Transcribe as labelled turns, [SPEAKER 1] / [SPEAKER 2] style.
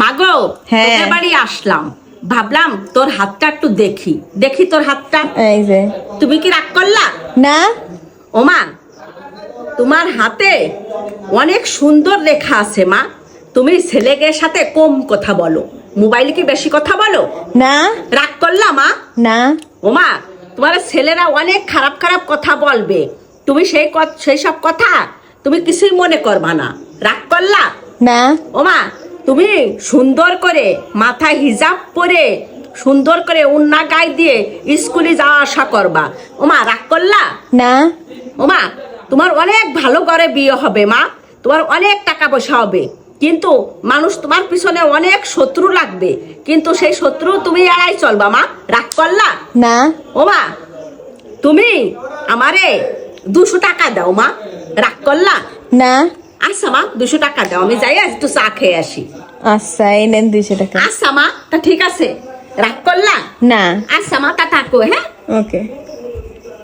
[SPEAKER 1] মাগো,
[SPEAKER 2] হ্যাঁ।
[SPEAKER 1] তোদের বাড়ি আসলাম, ভাবলাম তোর হাতটা একটু দেখি দেখি তোর হাতটা।
[SPEAKER 2] এই যে
[SPEAKER 1] তুমি কি রাগ করলা?
[SPEAKER 2] না,
[SPEAKER 1] ওমা, তোমার হাতে অনেক সুন্দর লেখা আছে মা। তুমি ছেলেদের সাথে কম কথা বলো, মোবাইলে কি বেশি কথা বলো?
[SPEAKER 2] না,
[SPEAKER 1] রাগ করলা মা?
[SPEAKER 2] না,
[SPEAKER 1] ওমা, তোমার ছেলেরা অনেক খারাপ খারাপ কথা বলবে, তুমি সেই সব কথা তুমি কিছুই মনে করবা না। রাগ করলা?
[SPEAKER 2] না,
[SPEAKER 1] ওমা, তুমি সুন্দর করে মাথায় হিজাব পরে সুন্দর করে উন্না গায়ে দিয়ে স্কুলে যাওয়া আসা করবা। ওমা, রাগ করলা?
[SPEAKER 2] না,
[SPEAKER 1] ওমা, তোমার অনেক ভালো করে বিয়ে হবে মা, তোমার অনেক টাকা পয়সা হবে, কিন্তু মানুষ তোমার পিছনে অনেক শত্রু লাগবে, কিন্তু সেই শত্রু তুমি এড়াই চলবা মা। রাগ করলা?
[SPEAKER 2] না,
[SPEAKER 1] ওমা, তুমি আমারে 200 টাকা দাও মা। রাগ করলা?
[SPEAKER 2] না।
[SPEAKER 1] আচ্ছা মা, 200 টাকা দাও, আমি যাই আজ একটু চা খেয়ে আসি।
[SPEAKER 2] আচ্ছা, এই নেন 200 টাকা।
[SPEAKER 1] আচ্ছা মা, তা ঠিক আছে। রাগ করলা?
[SPEAKER 2] না।
[SPEAKER 1] আচ্ছা মা, তা থাকো। হ্যাঁ,
[SPEAKER 2] ওকে।